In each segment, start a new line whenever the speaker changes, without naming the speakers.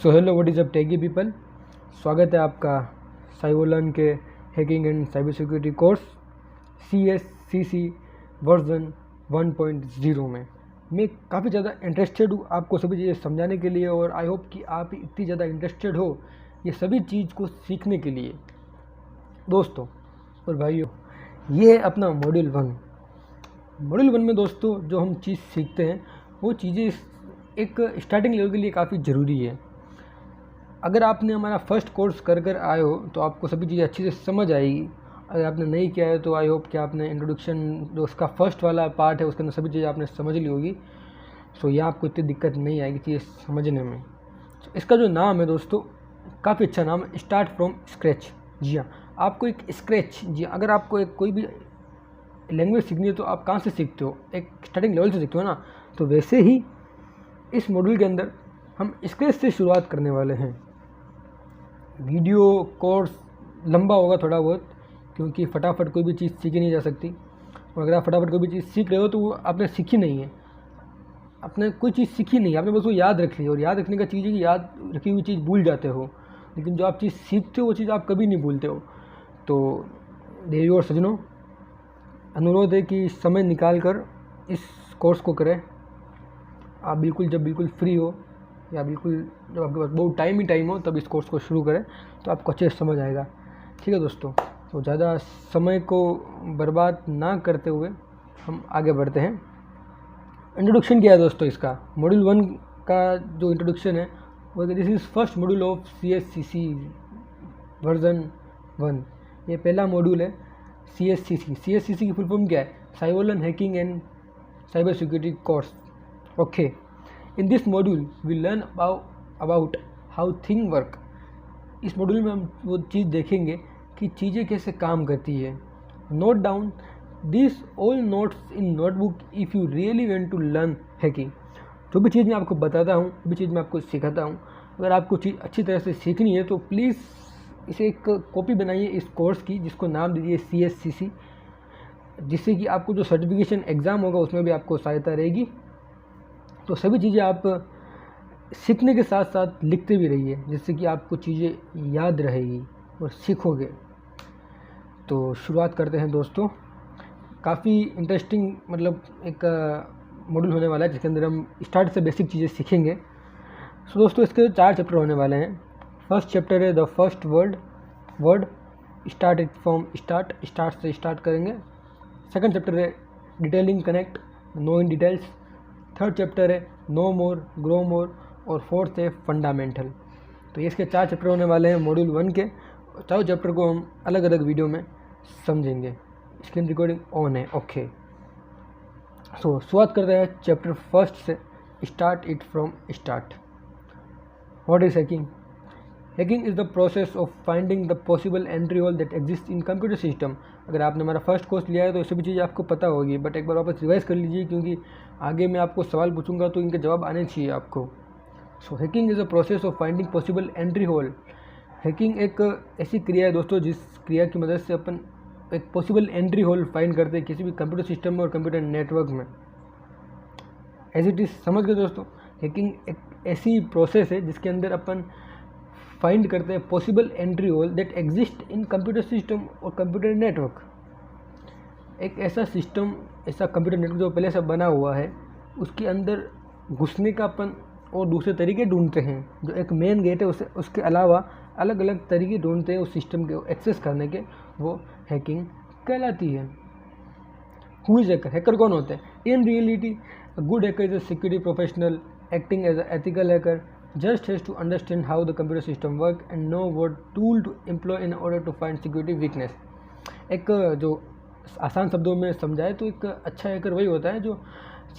So hello what is up techie people, स्वागत है आपका साइवोलन के hacking and cyber security course CSCC version 1.0 में। मैं काफ़ी ज़्यादा इंटरेस्टेड हूँ आपको सभी चीज़ें समझाने के लिए, और आई होप कि आप इतनी ज़्यादा इंटरेस्टेड हो ये सभी चीज़ को सीखने के लिए। दोस्तों और भाइयों, ये है अपना मॉड्यूल 1 में दोस्तों जो हम चीज़ सीखते हैं वो चीज़ें एक स्टार्टिंग लेवल के लिए काफ़ी ज़रूरी है। अगर आपने हमारा फर्स्ट कोर्स कर आए हो तो आपको सभी चीज़ें अच्छी से समझ आएगी। अगर आपने नहीं किया है तो आई होप कि आपने इंट्रोडक्शन जो उसका फर्स्ट वाला पार्ट है उसके अंदर सभी चीज़ें आपने समझ ली होगी। सो यहाँ आपको इतनी दिक्कत नहीं आएगी चीज़ें समझने में। इसका जो नाम है दोस्तों काफ़ी अच्छा नाम है, स्टार्ट फ्रॉम स्क्रैच। जी हाँ, आपको एक स्क्रैच, जी हाँ, अगर आपको एक कोई भी लैंग्वेज सीखनी है तो आप कहाँ से सीखते हो? एक स्टार्टिंग लेवल से सीखते हो ना। तो वैसे ही इस मॉड्यूल के अंदर हम स्क्रैच से शुरुआत करने वाले हैं। वीडियो कोर्स लंबा होगा थोड़ा बहुत, क्योंकि फटाफट कोई भी चीज़ सीखी नहीं जा सकती। और अगर आप फटाफट कोई भी चीज़ सीख रहे हो तो वो आपने सीखी नहीं है, आपने कोई चीज़ सीखी नहीं है, आपने बस वो याद रख ली। और याद रखने का चीज़ है कि याद रखी हुई चीज़ भूल जाते हो, लेकिन जो आप चीज़ सीखते हो वो चीज़ आप कभी नहीं भूलते हो। तो देवी और सजनों, अनुरोध है कि समय निकाल कर इस कोर्स को करें। आप बिल्कुल बिल्कुल फ्री हो या बिल्कुल जब आपके पास बहुत टाइम ही टाइम हो तब इस कोर्स को शुरू करें तो आपको अच्छे से समझ आएगा। ठीक है दोस्तों, तो ज़्यादा समय को बर्बाद ना करते हुए हम आगे बढ़ते हैं। इंट्रोडक्शन क्या है दोस्तों इसका? मॉड्यूल 1 का जो इंट्रोडक्शन है वो this is first module of CSCC version 1। ये पहला मॉड्यूल है CSCC की फुल फॉर्म क्या है? साइवोलन hacking and cyber security course. Okay, in this module we learn about how thing work. इस मॉड्यूल में हम वो चीज़ देखेंगे कि चीज़ें कैसे काम करती है। Note down this all notes in notebook if you really want to learn hacking. जो भी चीज़ मैं आपको बताता हूँ, जो भी चीज़ मैं आपको सिखाता हूँ, अगर आपको चीज़ अच्छी तरह से सीखनी है तो प्लीज़ इसे एक कॉपी बनाइए इस कोर्स की, जिसको नाम दीजिए CSCC, जिससे कि आपको जो सर्टिफिकेशन एग्ज़ाम होगा उसमें भी आपको सहायता रहेगी। तो सभी चीज़ें आप सीखने के साथ साथ लिखते भी रहिए, जिससे कि आपको चीज़ें याद रहेगी और सीखोगे। तो शुरुआत करते हैं दोस्तों। काफ़ी इंटरेस्टिंग मतलब एक मॉड्यूल होने वाला है जिसके अंदर हम स्टार्ट से बेसिक चीज़ें सीखेंगे। सो दोस्तों इसके 4 चैप्टर होने वाले हैं। फर्स्ट चैप्टर है the first word, start it from start से स्टार्ट करेंगे। सेकंड चैप्टर है detailing connect, no in details. Third chapter है नो मोर ग्रो मोर, और फोर्थ है फंडामेंटल। तो ये इसके 4 चैप्टर होने वाले हैं मॉड्यूल 1 के। चारों चैप्टर को हम अलग अलग वीडियो में समझेंगे। स्क्रीन रिकॉर्डिंग ऑन है, ओके। सो शुरुआत करते हैं चैप्टर फर्स्ट से, start it from start. What is hacking? Hacking is the process of finding the possible entry hole that exist in computer system. अगर आपने हमारा फर्स्ट कोर्स लिया है तो ये सभी चीज़ें आपको पता होगी, बट एक बार वापस रिवाइज कर लीजिए, क्योंकि आगे मैं आपको सवाल पूछूंगा तो इनके जवाब आने चाहिए आपको। So hacking is a process of finding possible entry hole. Hacking एक ऐसी क्रिया है दोस्तों जिस क्रिया की मदद से अपन एक पॉसिबल एंट्री होल फाइंड करते हैं किसी भी कंप्यूटर सिस्टम में और कंप्यूटर नेटवर्क में। एज इट इज़, समझ गए दोस्तों? हैकिंग एक ऐसी प्रोसेस है जिसके अंदर अपन फाइंड करते हैं possible entry hole that exist in computer system और कंप्यूटर नेटवर्क। एक ऐसा सिस्टम, ऐसा कंप्यूटर नेटवर्क जो पहले से बना हुआ है, उसके अंदर घुसने का अपन और दूसरे तरीके ढूंढते हैं। जो एक मेन गेट है उसके अलावा अलग अलग तरीके ढूंढते हैं उस सिस्टम के एक्सेस करने के, वो हैकिंग कहलाती है। Who is hacker? हैकर कौन होते हैं? In reality a good hacker is a security professional acting as a ethical hacker just has to understand how the computer system work and know what tool to employ in order to find security weakness। एक जो आसान शब्दों में समझाए तो एक अच्छा hacker वही होता है जो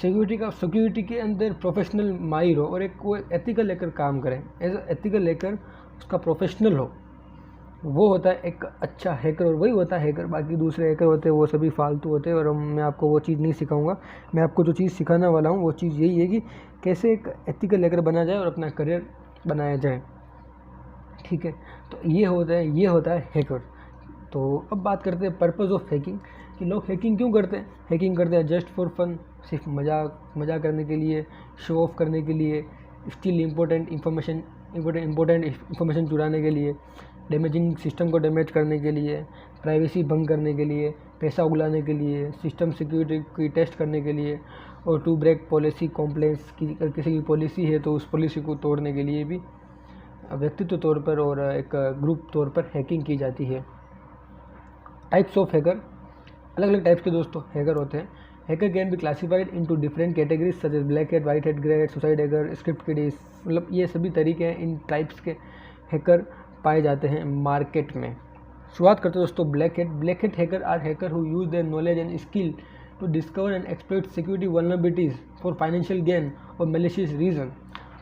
सिक्योरिटी के अंदर प्रोफेशनल माहिर हो और एक वो एथिकल हैकर काम करे। एज अ एथिकल हैकर उसका प्रोफेशनल हो, वो होता है एक अच्छा हैकर, और वही होता है हैकर। बाकी दूसरे हैकर होते हैं वो सभी फालतू होते हैं, और मैं आपको वो चीज़ नहीं सिखाऊंगा। मैं आपको जो चीज़ सिखाने वाला हूँ वो चीज़ यही है कि कैसे एक एथिकल हैकर बना जाए और अपना करियर बनाया जाए। ठीक है, तो ये होता है हैकर। तो अब बात करते हैं पर्पज़ ऑफ हैकिंग, कि लोग हैकिंग क्यों करते हैं। हैकिंग करते हैं जस्ट फॉर फन, सिर्फ मजाक करने के लिए, शो ऑफ करने के लिए, steel important information important information चुराने के लिए, डैमेजिंग सिस्टम को डैमेज करने के लिए, प्राइवेसी भंग करने के लिए, पैसा उगलाने के लिए, सिस्टम सिक्योरिटी की टेस्ट करने के लिए, और टू ब्रेक पॉलिसी कॉम्प्लेंस की किसी की पॉलिसी है तो उस पॉलिसी को तोड़ने के लिए भी व्यक्तित्व तौर पर और एक ग्रुप तौर पर हैकिंग की जाती है। टाइप्स ऑफ हैकर, अलग अलग टाइप्स के दोस्तों हैकर होते हैं। Hacker can be classified into different categories such as black hat, white hat, grey hat, suicide hacker, script kiddies, मतलब ये सभी तरीके हैं, इन टाइप्स के हैकर पाए जाते हैं मार्केट में। शुरुआत करते हैं दोस्तों black hat. Black hat hacker are hacker who use their knowledge and skill to discover and exploit security vulnerabilities for financial gain और malicious reason.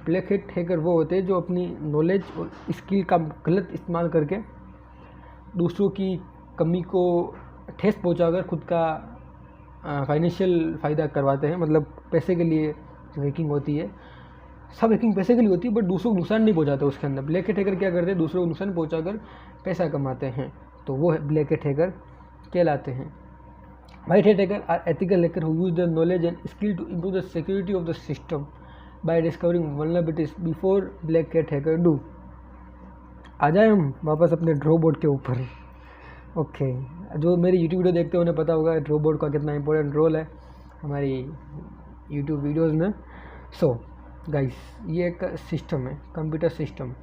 Black hat hacker वो होते हैं जो अपनी नॉलेज और स्किल का गलत इस्तेमाल करके दूसरों की कमी को ठेस पहुंचाकर खुद का फाइनेंशियल फ़ायदा करवाते हैं। मतलब पैसे के लिए जो हैकिंग होती है, सब हैकिंग पैसे के लिए होती है, बट दूसरों को नुकसान नहीं पहुंचाते उसके अंदर। ब्लैक हैट हैकर क्या करते हैं, दूसरों को नुकसान पहुंचाकर पैसा कमाते हैं, तो वो ब्लैक हैट हैकर कहलाते हैं। White hat hacker are ethical hacker who use the knowledge and skill to improve the security of the system by discovering vulnerabilities before black hat hacker do. आ जाए हम वापस अपने ड्रॉबोर्ड के ऊपर। ओके, जो मेरी यूट्यूब वीडियो देखते हैं उन्हें पता होगा ड्रॉबोर्ड का कितना इंपॉर्टेंट रोल है हमारी यूट्यूब वीडियोस में। सो गाइस, ये एक सिस्टम है, कंप्यूटर सिस्टम।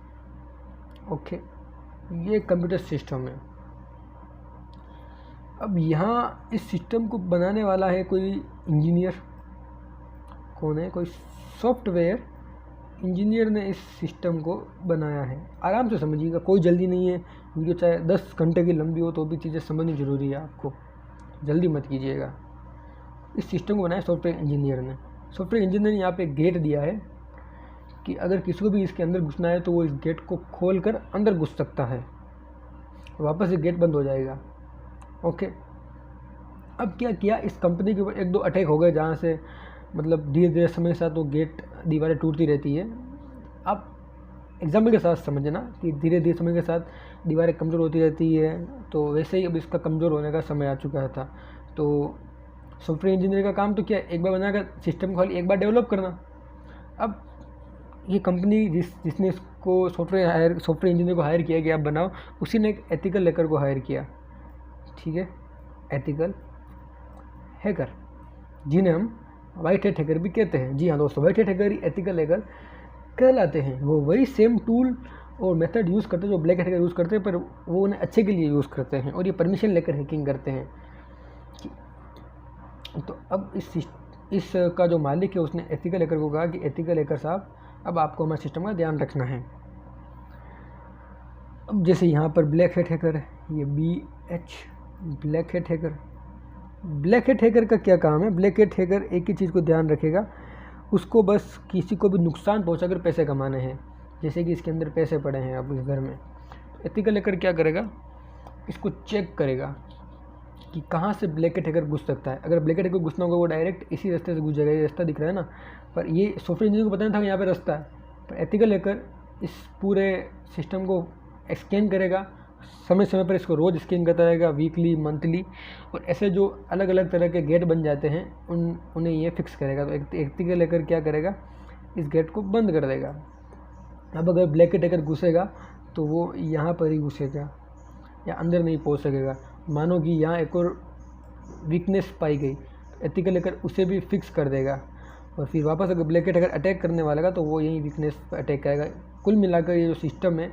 ओके, ये कंप्यूटर सिस्टम है। अब यहाँ इस सिस्टम को बनाने वाला है कोई इंजीनियर। कौन है? कोई सॉफ्टवेयर इंजीनियर ने इस सिस्टम को बनाया है। आराम से समझिएगा, कोई जल्दी नहीं है। वीडियो चाहे 10 घंटे की लंबी हो तो भी चीज़ें समझनी ज़रूरी है आपको, जल्दी मत कीजिएगा। इस सिस्टम को बनाया सॉफ्टवेयर इंजीनियर ने। सॉफ्टवेयर इंजीनियर ने यहाँ पे गेट दिया है कि अगर किसी को भी इसके अंदर घुसना है तो वो इस गेट को खोल कर अंदर घुस सकता है, वापस ये गेट बंद हो जाएगा। ओके, अब क्या किया, इस कंपनी के ऊपर 1-2 अटैक हो गए जहाँ से मतलब धीरे धीरे समय के साथ वो गेट दीवारें टूटती रहती है। आप एग्जाम्पल के साथ समझना कि धीरे धीरे समय के साथ दीवारें कमज़ोर होती रहती है, तो वैसे ही अब इसका कमज़ोर होने का समय आ चुका था। तो सॉफ्टवेयर इंजीनियर का काम तो क्या है, एक बार बनाकर सिस्टम को खाली एक बार डेवलप करना। अब ये कंपनी जिसने इसको सॉफ्टवेयर इंजीनियर को हायर किया कि आप बनाओ, उसी ने एक एथिकल हैकर को हायर किया। ठीक है, एथिकल हैकर, जिन्हें हम वाइट हैट हैकर भी कहते हैं। जी हाँ दोस्तों, वाइट हैट हैकर ही एथिकल हैकर कहलाते हैं। वो वही सेम टूल और मेथड यूज़ करते हैं जो ब्लैक हैट हैकर यूज़ करते हैं, पर वो उन्हें अच्छे के लिए यूज़ करते हैं और ये परमिशन लेकर हैकिंग करते हैं। तो अब इस का जो मालिक है उसने एथिकल हैकर को कहा कि एथिकल हैकर साहब, अब आपको हमारे सिस्टम का ध्यान रखना है। अब जैसे यहाँ पर ब्लैक हैट हैकर है, ये BH black hat hacker. Black hat hacker का क्या काम है? ब्लैक हैट हैकर एक ही चीज़ को ध्यान रखेगा, उसको बस किसी को भी नुकसान पहुंचाकर पैसे कमाने हैं। जैसे कि इसके अंदर पैसे पड़े हैं अब इस घर में, तो एथिकल हैकर क्या करेगा, इसको चेक करेगा कि कहाँ से ब्लैक हैट हैकर घुस सकता है। अगर ब्लैक हैट हैकर घुसना होगा वो डायरेक्ट इसी रास्ते से घुस जाएगा। ये रास्ता दिख रहा है ना, पर ये सॉफ्टवेयर इंजीनियर को पता नहीं था कि यहाँ पे रास्ता है। पर एथिकल हैकर इस पूरे सिस्टम को स्कैन करेगा, समय समय पर इसको रोज़ स्कैन करता रहेगा, वीकली, मंथली, और ऐसे जो अलग अलग तरह के गेट बन जाते हैं उन्हें ये फिक्स करेगा। तो एथिकल हैकर क्या करेगा, इस गेट को बंद कर देगा। अब अगर ब्लैक हैट हैकर घुसेगा तो वो यहाँ पर ही घुसेगा या अंदर नहीं पहुँच सकेगा। मानो कि यहाँ एक और वीकनेस पाई गई, तो एथिकल हैकर उसे भी फिक्स कर देगा और फिर वापस अगर ब्लैक हैट हैकर अटैक करने वाला तो वो यही वीकनेस पर अटैक करेगा। कुल मिलाकर ये जो सिस्टम है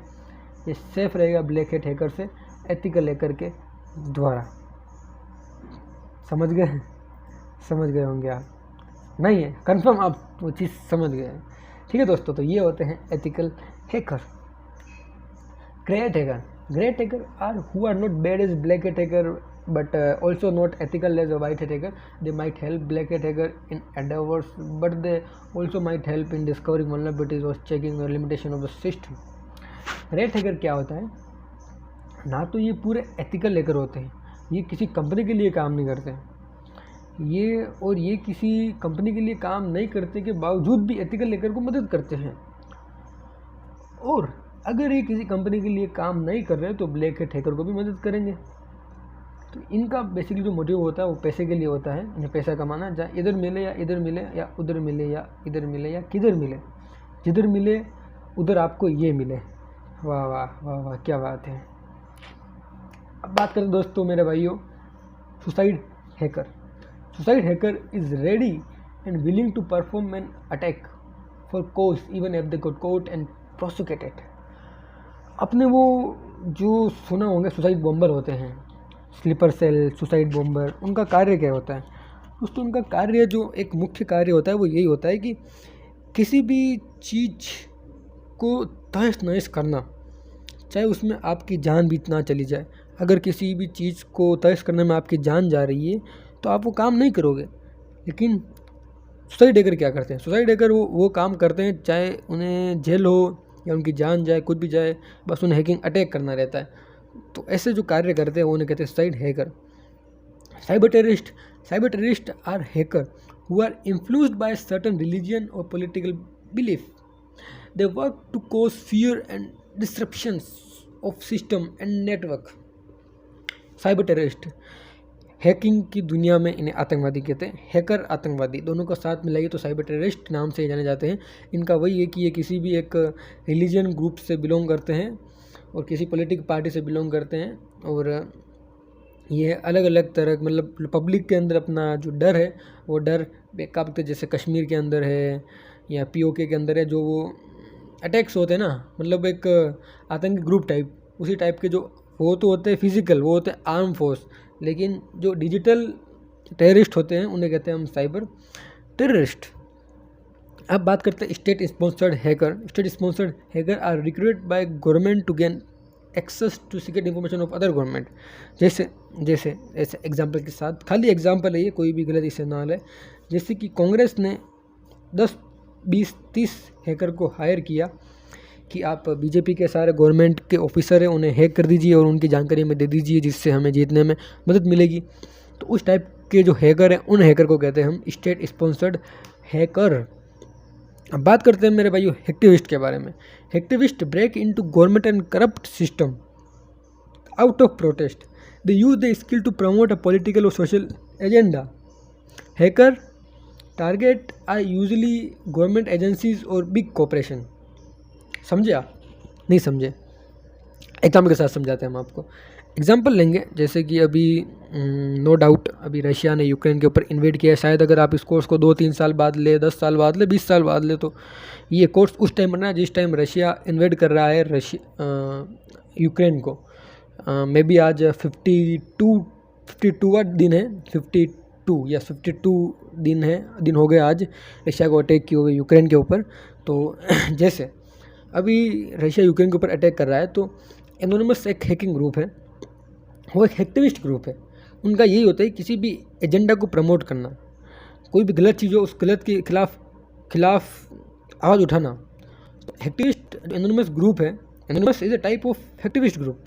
ये सेफ रहेगा ब्लैक हैट हैकर से एथिकल हैकर के द्वारा। समझ गए? समझ गए होंगे आप, नहीं है कंफर्म आप वो चीज़ समझ गए हैं। ठीक है दोस्तों, तो ये होते हैं ethical hacker. Great hacker, great hacker are who are not bad as black hat hacker but also not ethical as a white hat hacker. They might help black hat hacker in endeavors, but they also might help in discovering vulnerabilities or checking the limitation of the system. Red hacker क्या होता है ना, तो ये पूरे ethical hacker होते हैं, ये किसी कंपनी के लिए काम नहीं करते ये किसी कंपनी के लिए काम नहीं करते के बावजूद भी एथिकल हैकर को मदद करते हैं। और अगर ये किसी कंपनी के लिए काम नहीं कर रहे तो ब्लैक हैट हैकर को भी मदद करेंगे। तो इनका बेसिकली जो मोटिव होता है वो पैसे के लिए होता है, इन्हें पैसा कमाना, जहाँ इधर मिले या इधर मिले या उधर मिले या इधर मिले या किधर मिले, जिधर मिले उधर आपको ये मिले। वाह वाह वाह वाह, क्या बात है। अब बात करें दोस्तों मेरे भाइयों, suicide hacker. Suicide hacker is ready and willing to perform an attack for cause even if they got caught and prosecuted. अपने वो जो सुना होंगे सुसाइड बॉम्बर होते हैं, स्लीपर सेल, सुसाइड बॉम्बर, उनका कार्य क्या होता है दोस्तों? उनका कार्य जो एक मुख्य कार्य होता है वो यही होता है कि किसी भी चीज़ को तहस नहस करना, चाहे उसमें आपकी जान भी ना चली जाए। अगर किसी भी चीज़ को तहस करने में आपकी जान जा रही है तो आप वो काम नहीं करोगे। लेकिन सुसाइड हैकर क्या करते हैं? सुसाइड हैकर वो काम करते हैं चाहे उन्हें जेल हो या उनकी जान जाए, कुछ भी जाए, बस उन्हें हैकिंग अटैक करना रहता है। तो ऐसे जो कार्य करते हैं वो उन्हें कहते हैं suicide hacker. Cyber terrorist are hacker who are influenced by certain religion और political belief. They work to cause fear and disruptions of system and network. Cyber terrorist, hacking की दुनिया में इन्हें आतंकवादी कहते हैं। हैकर, आतंकवादी, दोनों का साथ मिलाइए तो साइबर टेररिस्ट नाम से जाने जाते हैं। इनका वही है कि ये किसी भी एक रिलीजन ग्रुप से बिलोंग करते हैं और किसी पॉलिटिकल पार्टी से बिलोंग करते हैं, और ये अलग अलग तरह, मतलब पब्लिक के अंदर अपना जो डर है वो डर बेका सकते, जैसे कश्मीर के अंदर है या POK के अंदर है, जो वो अटैक्स होते हैं ना, मतलब एक आतंकी ग्रुप टाइप, उसी टाइप के जो वो तो होते हैं फिजिकल, वो होते हैं आर्म फोर्स, लेकिन जो डिजिटल टेररिस्ट होते हैं उन्हें कहते हैं हम साइबर टेररिस्ट। अब बात करते हैं state sponsored hacker. State sponsored hacker are recruited by government to gain access to secret information of other government. जैसे एग्जाम्पल के साथ, खाली एग्जाम्पल है ये, कोई भी गलत इससे ना ले। जैसे कि कांग्रेस ने 10, 20, 30 हैकर को हायर किया कि आप BJP के सारे गवर्नमेंट के ऑफिसर हैं, उन्हें हैक कर दीजिए और उनकी जानकारी हमें दे दीजिए, जिससे हमें जीतने में मदद मिलेगी। तो उस टाइप के जो हैकर हैं उन हैकर को कहते हैं हम स्टेट स्पॉन्सर्ड हैकर। अब बात करते हैं मेरे भाइयों हैक्टिविस्ट के बारे में। Hacktivist break into government and corrupt system out of protest. They use the skill to promote a political और social agenda. Hacker target are usually government agencies और बिग कॉरपोरेशन। समझे आप? नहीं समझे? एग्जाम्पल के साथ समझाते हैं हम आपको। एग्जाम्पल लेंगे, जैसे कि अभी नो डाउट अभी रशिया ने यूक्रेन के ऊपर इन्वेड किया है। शायद अगर आप इस कोर्स को 2-3 साल बाद ले, 10 साल बाद ले, 20 साल बाद ले, तो ये कोर्स उस टाइम बनना है जिस टाइम रशिया इन्वेड कर रहा है यूक्रेन को। मे बी आज 52 दिन है, 52 या 52 दिन हो गए आज रशिया को अटैक किए हुए यूक्रेन के ऊपर। तो जैसे अभी रशिया यूक्रेन के ऊपर अटैक कर रहा है, तो एनोनिमस एक हैकिंग ग्रुप है, वो एक हैक्टिविस्ट ग्रुप है। उनका यही होता है किसी भी एजेंडा को प्रमोट करना, कोई भी गलत चीज़ हो उस गलत के खिलाफ आवाज़ उठाना। तो हैक्टिविस्ट एनोनिमस ग्रुप है। Anonymous is a type of hacktivist group.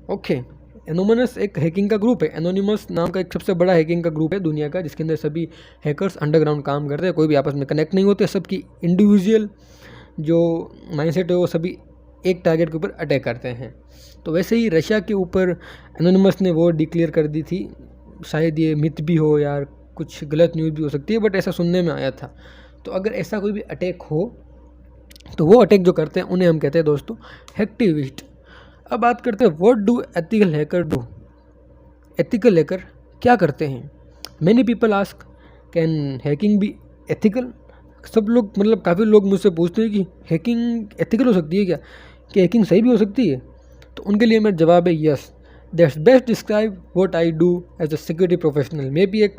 Okay, anonymous एक हैकिंग का ग्रुप है। एनोनिमस नाम का एक सबसे बड़ा हैकिंग का ग्रुप है दुनिया का, जिसके अंदर सभी हैकर्स अंडरग्राउंड काम करते हैं, कोई भी आपस में कनेक्ट नहीं होते, सबकी इंडिविजुअल जो माइंडसेट है वो सभी एक टारगेट के ऊपर अटैक करते हैं। तो वैसे ही रशिया के ऊपर एनोनिमस ने वॉर डिक्लेयर कर दी थी। शायद ये मिथ भी हो यार, कुछ गलत न्यूज़ भी हो सकती है, बट ऐसा सुनने में आया था। तो अगर ऐसा कोई भी अटैक हो तो वो अटैक जो करते हैं उन्हें हम कहते हैं दोस्तों हैक्टिविस्ट। अब बात करते हैं what do ethical hacker do. Ethical hacker क्या करते हैं? Many people ask can hacking be ethical. सब लोग, मतलब काफ़ी लोग मुझसे पूछते हैं कि हैकिंग एथिकल हो सकती है क्या, कि हैकिंग सही भी हो सकती है? तो उनके लिए मेरा जवाब है yes. That's best describe what I do as a security professional. मैं भी एक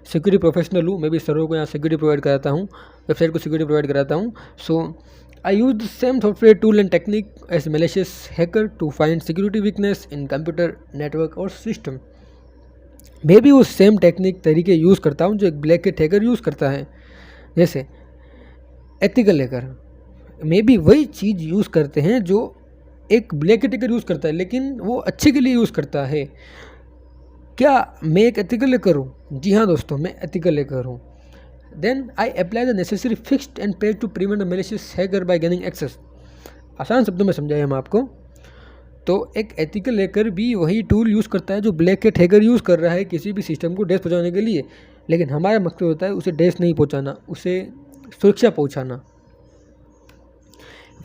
सिक्योरिटी प्रोफेशनल हूँ। मैं भी सरों को यहाँ सिक्योरिटी प्रोवाइड कराता हूँ, वेबसाइट को सिक्योरिटी प्रोवाइड कराता हूँ। So I use the same software tool and technique as malicious hacker to find security weakness in computer network और सिस्टम। मैं भी उस सेम टेक्निक तरीके यूज़ करता हूँ जो एक ब्लैक हैट हैकर यूज़ करता है। जैसे एथिकल हैकर में भी वही चीज़ यूज़ करते हैं जो एक ब्लैक हैट हैकर यूज़ करता है, लेकिन वो अच्छे के लिए यूज़ करता है। क्या मैं एक एथिकल हैकर हूँ? जी हाँ दोस्तों, मैं एथिकल हैकर हूँ। Then I apply the necessary fixed and paid to prevent a malicious hacker by gaining access. आसान शब्दों में समझाएं हम आपको, तो एक एथिकल हैकर भी वही टूल यूज़ करता है जो ब्लैक हैट हैकर यूज़ कर रहा है किसी भी सिस्टम को डैश पहुँचाने के लिए, लेकिन हमारा मकसद होता है उसे डैश नहीं पहुँचाना, उसे सुरक्षा पहुँचाना।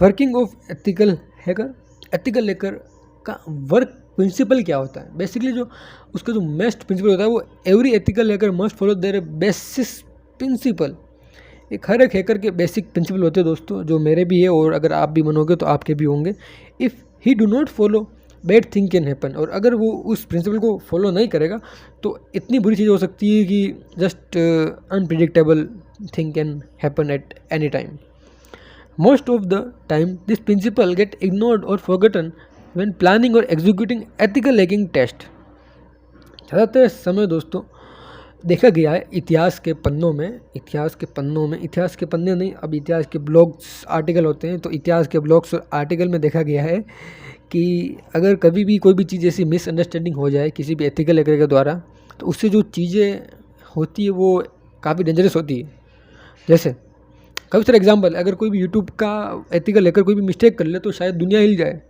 Working of ethical hacker. Ethical hacker का वर्क प्रिंसिपल क्या होता है? बेसिकली जो उसका जो बेस्ट प्रिंसिपल होता है वो every ethical hacker must follow their basis principle. एक हर एक हैकर के बेसिक प्रिंसिपल होते हैं दोस्तों, जो मेरे भी है और अगर आप भी मनोगे तो आपके भी होंगे। If he do not follow bad thing can happen. और अगर वो उस प्रिंसिपल को फॉलो नहीं करेगा तो इतनी बुरी चीज़ हो सकती है कि just unpredictable thing can happen at any time. Most of the time this principle get ignored और फॉरगॉटन व्हेन प्लानिंग और एग्जीक्यूटिंग एथिकल हैकिंग टेस्ट। ज़्यादातर समय दोस्तों देखा गया है इतिहास के पन्नों में, इतिहास के पन्ने नहीं, अब इतिहास के ब्लॉग्स आर्टिकल होते हैं, तो इतिहास के ब्लॉग्स और आर्टिकल में देखा गया है कि अगर कभी भी कोई भी चीज़ ऐसी मिसअंडरस्टैंडिंग हो जाए किसी भी एथिकल हैकर के द्वारा, तो उससे जो चीज़ें होती है वो काफ़ी डेंजरस होती है। जैसे काफ़ी सारे एग्जाम्पल, अगर कोई भी यूट्यूब का एथिकल हैकर कोई भी मिस्टेक कर ले तो शायद दुनिया हिल जाए,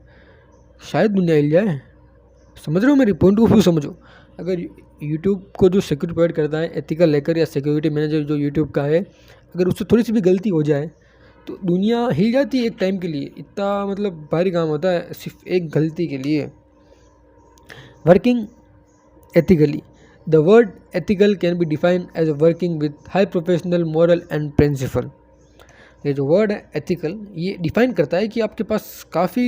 समझ रहे हो मेरी पॉइंट ऑफ व्यू समझो। अगर यूट्यूब को जो सिक्योरिटी प्रोवाइड करता है एथिकल हैकर या सिक्योरिटी मैनेजर जो यूट्यूब का है, अगर उससे थोड़ी सी भी गलती हो जाए तो दुनिया हिल जाती है एक टाइम के लिए। इतना मतलब भारी काम होता है सिर्फ एक गलती के लिए। Working ethically. The word ethical can be defined as a working with high professional moral and principle. ये जो वर्ड है एथिकल, ये डिफाइन करता है कि आपके पास काफ़ी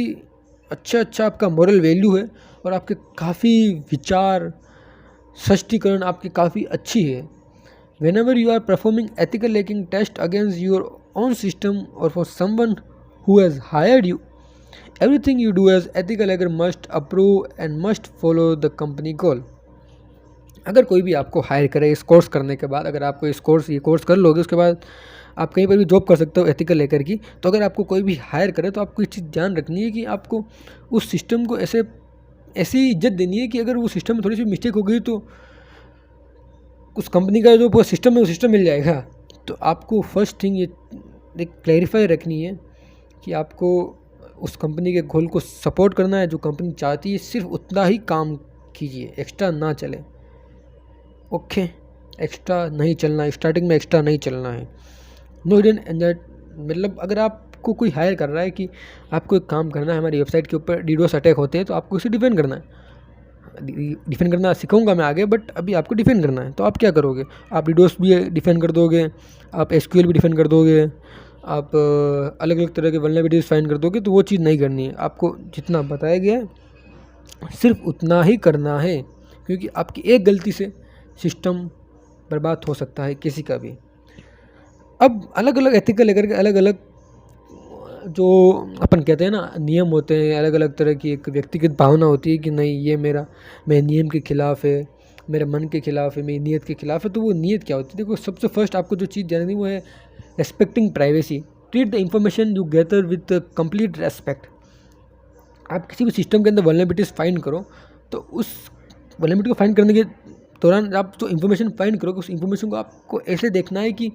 अच्छा आपका मॉरल वैल्यू है और आपके काफ़ी विचार स्पष्टीकरण आपकी काफ़ी अच्छी है। Whenever you are performing ethical hacking test against your own system और for someone who has hired you, everything you do as ethical hacker must approve and must follow the company goal. अगर कोई भी आपको higher करे इस course करने के बाद, अगर आपको ये कोर्स कर लोगे उसके बाद आप कहीं पर भी जॉब कर सकते हो एथिकल हैकर की, तो अगर आपको कोई भी हायर करे तो आपको इस चीज़ ध्यान रखनी है कि आपको उस सिस्टम को ऐसी इज्जत देनी है कि अगर वो सिस्टम में थोड़ी सी मिस्टेक हो गई तो उस कंपनी का जो पूरा सिस्टम है वो सिस्टम मिल जाएगा। तो आपको फर्स्ट थिंग ये एक क्लैरिफाई रखनी है कि आपको उस कंपनी के गोल को सपोर्ट करना है, जो कंपनी चाहती है सिर्फ उतना ही काम कीजिए, एक्स्ट्रा ना चले। ओके, एक्स्ट्रा नहीं चलना है, स्टार्टिंग में एक्स्ट्रा नहीं चलना है। नो हिडन एंजॉय, मतलब अगर आपको कोई हायर कर रहा है कि आपको एक काम करना है, हमारी वेबसाइट के ऊपर डीडोस अटैक होते हैं तो आपको इसे डिफेंड करना है। डिफेंड करना सिखाऊंगा मैं आगे, बट अभी आपको डिफेंड करना है। तो आप क्या करोगे? आप डीडोस भी डिफेंड कर दोगे, आप एसक्यूएल भी डिफेंड कर दोगे, आप अलग अलग तरह के वल्नरेबिलिटीज फाइंड कर दोगे। तो वो चीज़ नहीं करनी है, आपको जितना बताया गया है सिर्फ उतना ही करना है, क्योंकि आपकी एक गलती से सिस्टम बर्बाद हो सकता है किसी का भी। अब अलग अलग एथिकल हैकर के अलग अलग जो अपन कहते हैं ना नियम होते हैं, अलग अलग तरह की एक व्यक्तिगत भावना होती है कि नहीं ये मैं नियम के खिलाफ़ है, मेरे मन के खिलाफ़ है, मेरी नीयत के खिलाफ़ है। तो वो नीयत क्या होती है? देखो, सबसे फर्स्ट आपको जो चीज़ जाननी वो है respecting privacy. Treat the information you gather with complete respect. आप किसी भी सिस्टम के अंदर वल्नरेबिलिटीज फाइंड करो तो उस वल्नरेबिलिटी को फाइंड करने के दौरान आप जो इन्फॉर्मेशन फाइंड करोगे उस इन्फॉर्मेशन को आपको ऐसे देखना है कि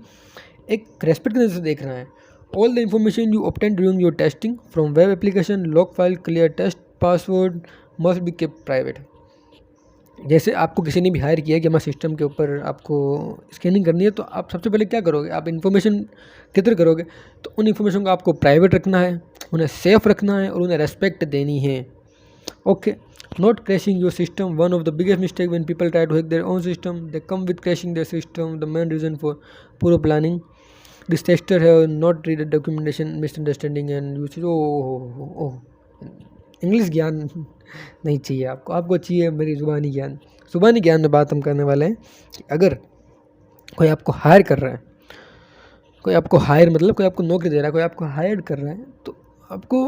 एक रेस्पेक्ट की नज़र से देखना है। All the information you obtain during your testing from web application, log file, clear test password must be kept private. जैसे आपको किसी ने भी हायर किया कि हमारे सिस्टम के ऊपर आपको स्कैनिंग करनी है, तो आप सबसे पहले क्या करोगे? आप इन्फॉर्मेशन किधर करोगे? तो उन इन्फॉर्मेशन को आपको प्राइवेट रखना है, उन्हें सेफ रखना है और उन्हें रेस्पेक्ट देनी है। Okay, not crashing your system. One of the biggest mistake when people try to hack their own system, they come with crashing their system. The main reason for poor planning, this tester have not read documentation, misunderstanding and usage. Oh, English ज्ञान नहीं चाहिए आपको चाहिए मेरी ज़ुबानी ज्ञान में बात हम करने वाले हैं कि अगर कोई आपको हायर कर रहा है, कोई आपको नौकरी दे रहा है, कोई आपको हायर कर रहा है, तो आपको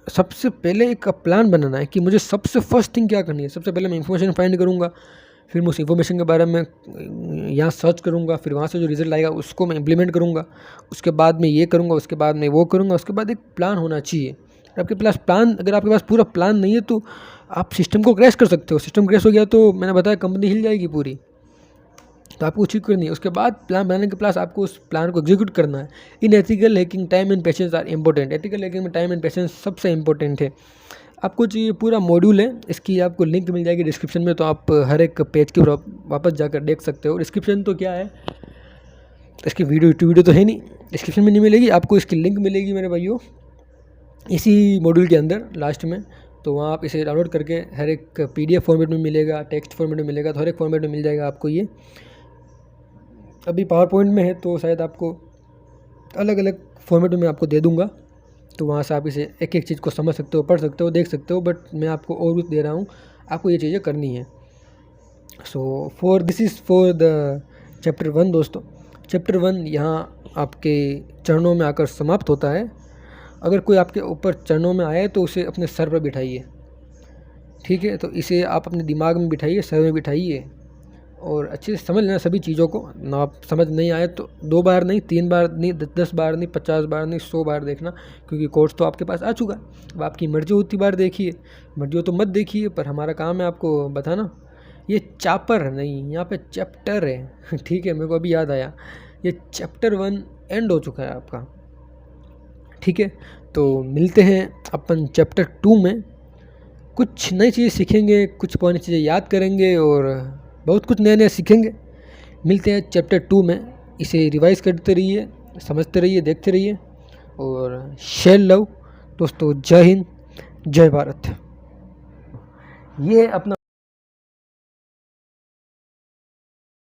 सबसे पहले एक प्लान बनाना है कि मुझे सबसे फर्स्ट थिंग क्या करनी है। सबसे पहले मैं इन्फॉर्मेशन फाइंड करूँगा, फिर मैं उस इन्फॉर्मेशन के बारे में यहाँ सर्च करूँगा, फिर वहाँ से जो रिजल्ट आएगा उसको मैं इम्प्लीमेंट करूँगा, उसके बाद मैं ये करूँगा, उसके बाद मैं वो करूँगा। उसके बाद एक प्लान होना चाहिए। अगर आपके पास पूरा प्लान नहीं है तो आप सिस्टम को क्रैश कर सकते हो। सिस्टम क्रैश हो गया तो मैंने बताया कंपनी हिल जाएगी पूरी। तो आपको ठीक करनी है। उसके बाद प्लान बनाने के प्लस आपको उस प्लान को एग्जीक्यूट करना है। In ethical hacking time and patience are important. Ethical hacking में टाइम एंड पेशेंस सबसे इंपॉर्टेंट है। आपको चाहिए पूरा मॉड्यूल है, इसकी आपको लिंक मिल जाएगी डिस्क्रिप्शन में, तो आप हर एक पेज के ऊपर वापस जाकर देख सकते हो। डिस्क्रिप्शन तो क्या है, इसकी वीडियो तो है नहीं, डिस्क्रिप्शन में नहीं मिलेगी, आपको इसकी लिंक मिलेगी मेरे भाइयों। इसी मॉड्यूल के अंदर लास्ट में। तो वहाँ आप इसे डाउनलोड करके हर एक PDF फॉर्मेट में मिलेगा, टेक्स्ट फॉर्मेट में मिलेगा, तो हर एक फॉर्मेट में मिल जाएगा आपको ये। अभी पावर पॉइंट में है तो शायद आपको अलग अलग फॉर्मेट में आपको दे दूँगा, तो वहाँ से आप इसे एक एक चीज़ को समझ सकते हो, पढ़ सकते हो, देख सकते हो। बट मैं आपको और दे रहा हूँ, आपको ये चीज़ें करनी है। So this is for the chapter 1 दोस्तों। चैप्टर 1 यहाँ आपके चरणों में आकर समाप्त होता है। अगर कोई आपके ऊपर चरणों में आए तो उसे अपने सर पर बिठाइए, ठीक है। तो इसे आप अपने दिमाग में बिठाइए, सर में बिठाइए और अच्छे से समझ लेना सभी चीज़ों को ना। आप समझ नहीं आए तो 2 बार नहीं, 3 बार नहीं, 10 बार नहीं, 50 बार नहीं, 100 बार देखना, क्योंकि कोर्स तो आपके पास आ चुका है। अब आपकी मर्जी होती बार देखिए, मर्जी हो तो मत देखिए, पर हमारा काम है आपको बताना। ये चापर नहीं, यहाँ पे चैप्टर है ठीक है। मेरे को अभी याद आया, ये चैप्टर 1 एंड हो चुका है आपका, ठीक है। तो मिलते हैं अपन चैप्टर 2 में। कुछ नई चीज़ें सीखेंगे, कुछ पुरानी चीज़ें याद करेंगे और बहुत कुछ नया नया सीखेंगे। मिलते हैं चैप्टर 2 में। इसे रिवाइज करते रहिए, समझते रहिए, देखते रहिए और शेयर लव दोस्तों। जय हिंद, जय भारत। ये अपना